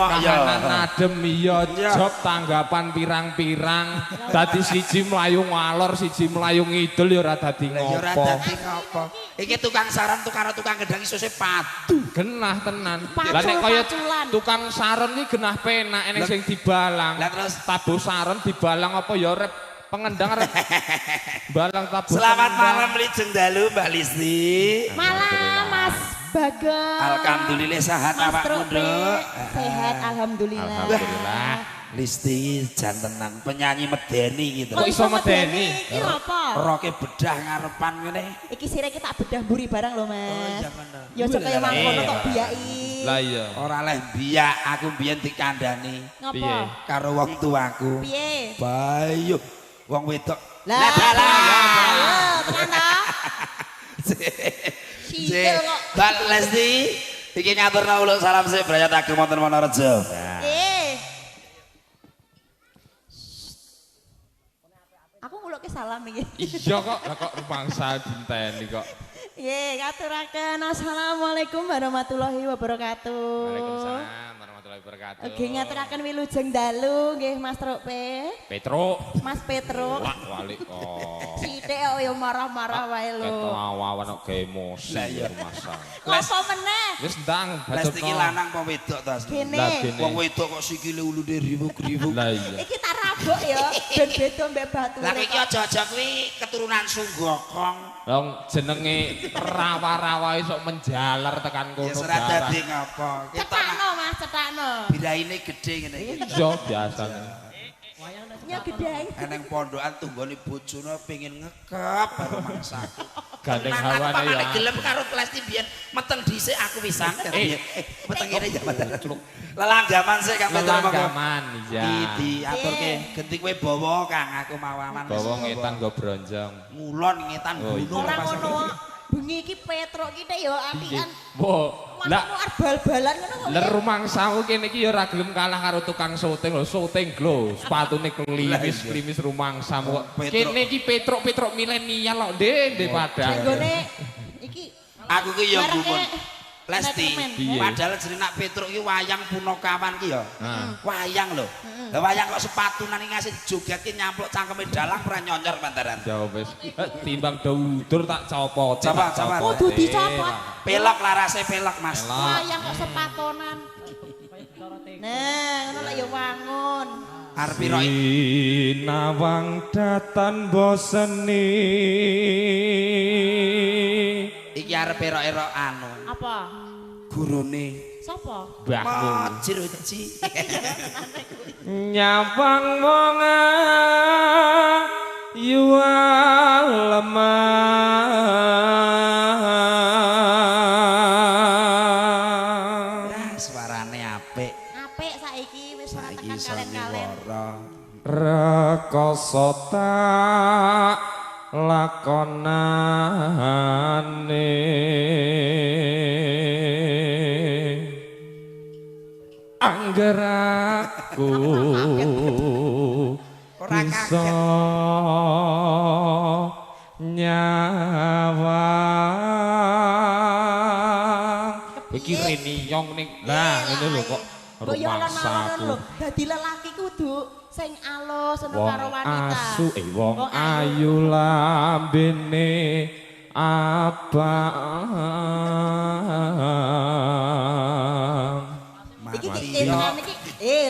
Kahanan adem iya job tanggapan pirang-pirang dadi siji mlayu ngalor siji mlayu ngidul ya ora dadi ngopo. Ya ora dadi ngopo. Iki tukang saran karo tukang gedang iso padu. Genah tenan. Lah nek kaya tukang saron iki genah penak enek sing dibalang. Lah terus tabuh saron dibalang apa ya rep pengendang rep balang tabuh. Selamat malam Lijeng Dalu Mbak Listi. Malam Mas Bagong. Alhamdulillah sehat awakmu, Nduk. Sehat alhamdulillah. Alhamdulillah. Listi jantenan penyanyi medeni gitu. Kok iso medeni? Iki apa? Roke bedah ngarepan ngene. Iki sire kita bedah mburi barang lho, Mas. Oh iya bener. Ya aja kaya mangkono tok biyaki. Lah iya. Ora leh biyak, aku biyen dikandani Ngopo? karo wong tuaku. Piye? Bayu wong wedok. Lah lah. Sidel kok. Mbak Lesti, iki ngaturna uluk salam sih brayat ageng wonten Wonorejo. Aku nguluke salam iki. Iya kok, lah kok rumangsa dinteni kok. Ye, ngaturaken assalamualaikum warahmatullahi wabarakatuh. Waalaikumsalam warahmatullahi wabarakatuh. Oke, ngaturaken wilujeng dalu nggih Mas Trukpe. Petruk. Mas Petruk. Wah, walik kok. Sithik yo marah-marah wae lho. Ketawawan kok ge emosi rumangsa. Apa meneh? Wis ndang Lesti iki lanang apa wedok to? Kene. Wong wedok kok sikile ulune riwuk-riwuk. Lah iya. Iki tak rabuk ya, ben beda mbek bature. Lah iki aja-aja kuwi keturunan Sunggokong. Wong jenenge rawa-rawa iso menjalar tekan kono. Ya ora dadi ngapa. Cetakno Mas, cetakno. Biraine gedhe ngene iki. Iya biasane. Ya gedhe. Eneng pondokan tunggone bojone pengin ngekep karo mangsaku. Gandeng hawane ya. Gelem karo Lesti biyen meteng dhisik aku pisan. Meteng ngene ya Celuk. Lelanggaman sik Kang Petruk. Lelanggaman iya. Iki diaturke genti kowe bawa Kang aku mawaman. Bawa ngetan go bronjong. Mulon ngetan gunung Ora pas. ngono. Bengi iki Petruk ki ya apian. Wo, lah Lah bal-balan ngono kok. ler rumangsaku kene iki ya ora gelem kalah karo tukang syuting lho, syuting glo, sepatune klimis-klimis rumangsamu kok. Kene iki Petruk milenial kok ndek padahal. Nggone iki Aku ki ya gumun. Lesti, Letterman. padahal jeneng nak Petruk iki wayang Punakawan ki ya. Wayang lho. Lah wayang kok sepatunan iki ngasih jogetke nyampluk cangkeme dalang ora nyonyor pantaran. Ya wis. Timbang daudur tak copot. Copot. kudu dicopot. Pelok larase pelok, Mas. Wayang kok sepatonan. Nah, ngono lek ya wangun. Arep piro Nawang datan boseni. iki arep erok-erok anu. Apa? Gurune Sopo? Mbahku. Mojir uci. Nyawang wong lemah. Suarane apik. Apik saiki wis ora Saiki tekan iso kalen-kalen. nyuwara. Rekoso tak lakonane angger aku Ora bisa nyawang iki Reniong ning lah ngene lho kok rumangsaku lho. Dadi lelaki kudu sing alus seneng wong karo wanita. asu wong ayu lambene abang Iki tenan iki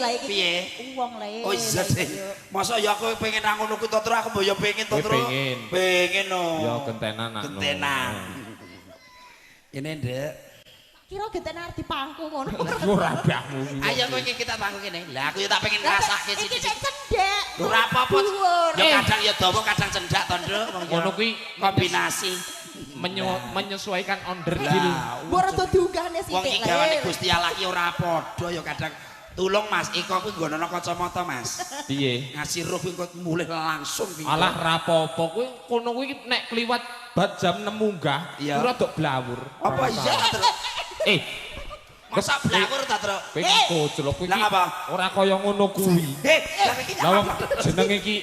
lah iki Piye? wong le. Oh iya deh. Masa ya aku pengen nang ngono kuwi to terus aku mbok ya pengen to terus. Pengen. Pengen no. ya gentenan nak Gentenan. Ini Ndek. Kira gentenan arep dipangku ngono. ora bahmu Ayo kowe iki kita tanggung kene. Lah aku ya tak pengen ngrasake Iki sithik. sing cendhek. Ora apa-apa. Ya kadang ya dawa kadang cendak to, Nduk. ngono kuwi kombinasi. menyesuaikan onderdil. Mbok rada diunggahne sithik. Wong iki gawane Gusti Allah ki ora padha ya kadang. Tulung Mas, Iko kuwi nggono kacamata Mas. Piye? Ngasih roh kuwi kok mulih langsung kuwi. Alah rapopo kuwi kono kuwi nek kliwat jam 6 munggah ora dok blawur. Apa iya? Masa blawur ta, Tru? Kowe koclok kuwi. Lah apa? Ora kaya ngono kuwi. Lah iki Lah wong jenenge iki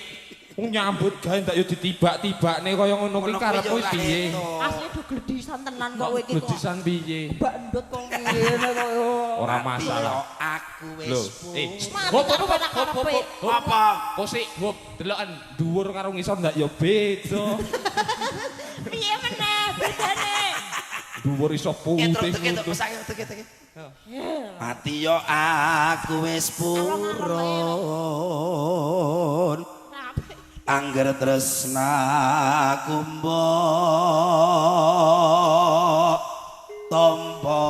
nyambut gawe ndak yo ditibak-tibakne kaya ngono kuwi karepmu piye? Asli do gledisan tenan kok kowe iki kok. Gledisan piye? Bandut kok ngene kok. Ora masalah. Aku Lho, wis apa? Kok sik hop deloken dhuwur karo ngisor ndak yo beda. Piye meneh bedane? Dhuwur iso putih. Teke. Mati yo aku wis purun. Angger tresnaku mbok tampa.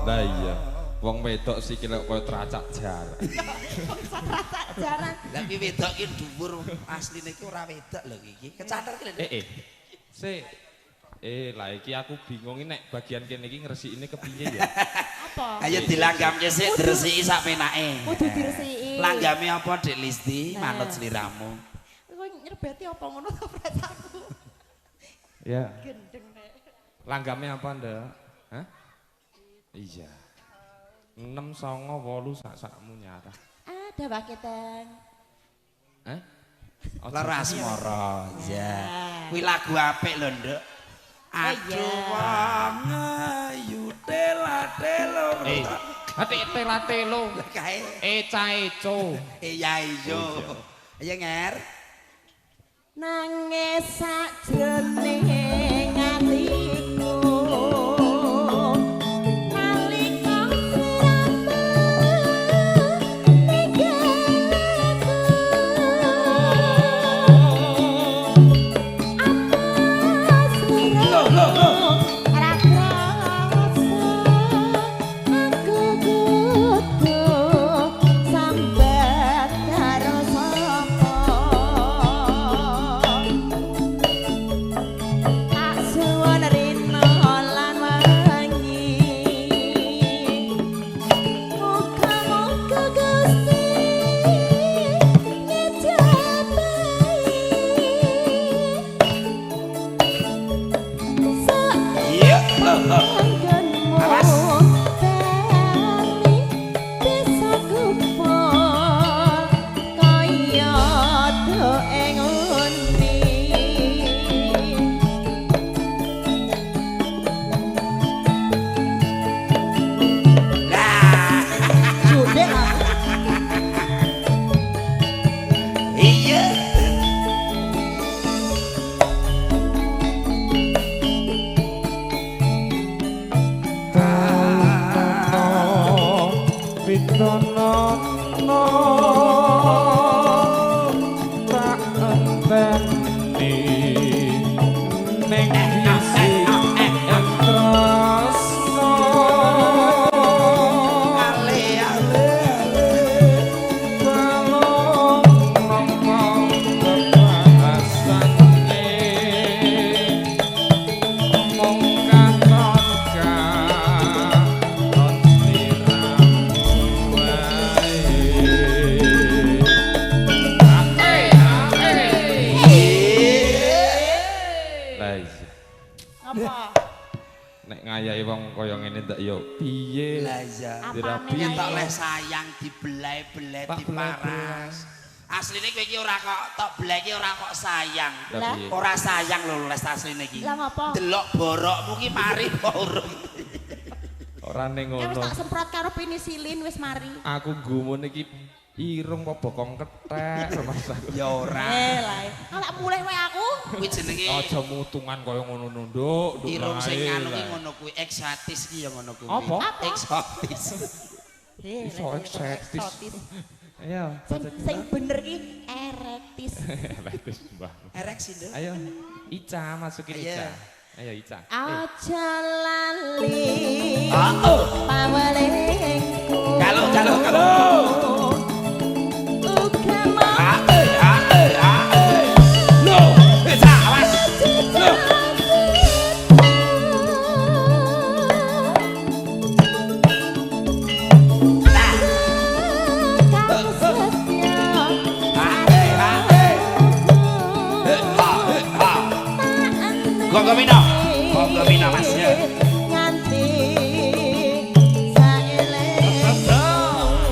Lah iya, wong wedok sikile kaya tracak jaran. Tracak jaran. Lah iki wedok iki dhuwur asline iki ora wedok lho iki. Kecater ki lho. Lah iki aku bingung nek bagian kene iki ngresikine kepiye ya? Apa? Ayo dilanggamke sik dresiki sak penake. Kudu diresiki. Langgame apa Dik Listi? Manut sliramu. Kowe nyrebeti apa ngono to prataku? Ya. Gendeng nek. Langgame apa, Nduk? Hah? Iya. 6 9 8 sak-sakmu nyarah. Ada paketan. Hah? Leras moro. Ya. Kuwi lagu apik lho, Nduk. Aduh wong ayu tela-telo. Tela-telo. Kae. Eca-eco. Ya iyo. Ayo nger. Nangis sajroning atiku. Nalika sayang dibelai-belai diparas. Asline kowe iki ora kok tok belai iki ora kok sayang. Ora sayang lho les asline iki. Lah ngopo? Delok borokmu ki mari apa urung. Ora ning ngono. Wis tak semprot karo penisilin wis mari. Aku gumun iki irung apa bokong kethek Mas aku. Ya ora. Lah, kalau mulih wae aku. Kuwi jenenge aja mutungan kaya ngono Nduk. Irung sing anu ki ngono kuwi eksotis ki ya ngono kuwi. Apa? Eksotis. Iso eksotis. Ayo, sing bener ki erektis. Erektis, Mbah. Ereksi, Nduk. Ayo, Ica masukin Ica. Ayo Ica. Aja lali. Pawelingku. Kalau. Uga mau Monggo Mina. Monggo Mina Mas ya. Nganti saeleng.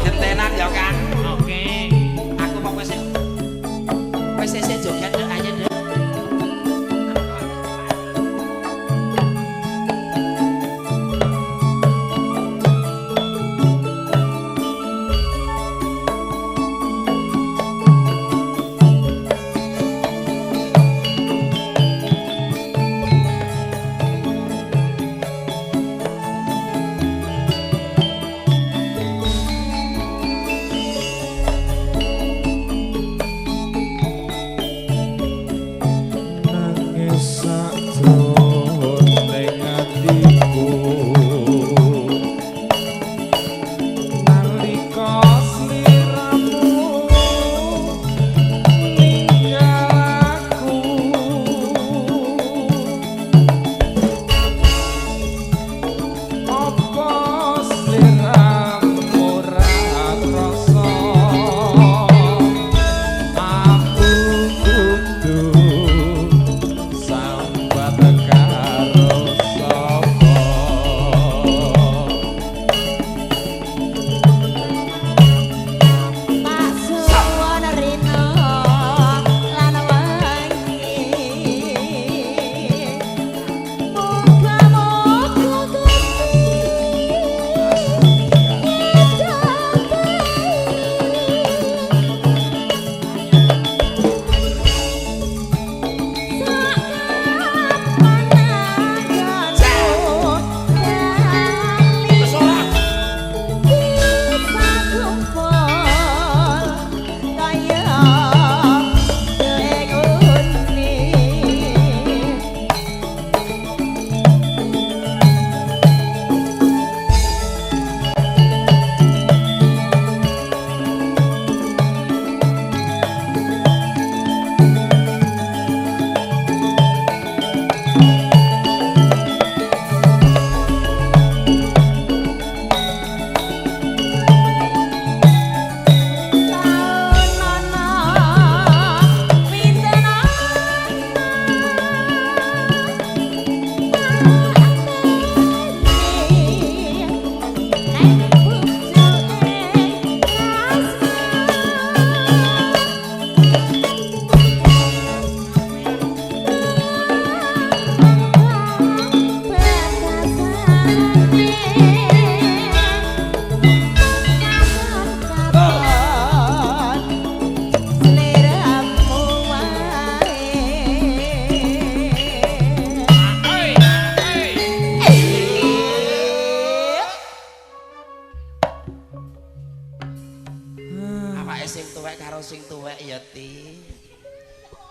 Gentenan ya Kang. Oke. Aku mau wis sesek joget Nduk ayo Nduk.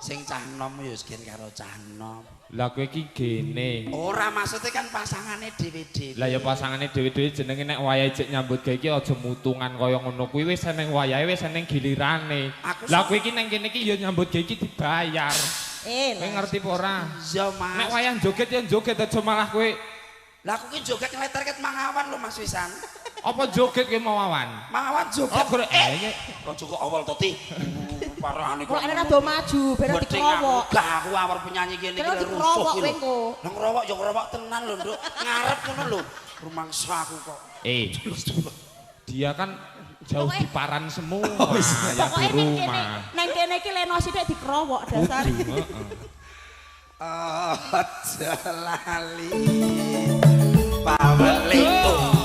Sing cah nom ya gen karo cah nom. Lah kowe iki gene. Ora maksudnya kan pasangane dhewe-dhewe. Lah ya pasangane dhewe-dhewe jenenge nek wayahe jek nyambut gawe iki aja mutungan kaya ngono kuwi wis eneng wayahe wis eneng gilirane. Lah kowe iki nang kene iki ya nyambut gawe iki dibayar. Kowe ngerti apa ora? Iya, Mas. Nek wayah joget ya joget aja malah kowe. Lah aku ki joget ngleter-ket mangawan lho Mas Wisan. Apa joget kowe mawawan? Mangawan joget. Oh, gore Aja kok awal to ti. Parahane kok ana do maju ben dikrowok. Gak aku awar penyanyi kene iki rusuh iki lho. Lah ngrowok ya ngrowok tenan lho, Nduk. Ngarep ngono lho. Rumangsa aku kok. Dia kan jauh di paran semua. Ya di rumah. Neng kene iki leno sithik dikrowok dasar. Aja lali. Paweling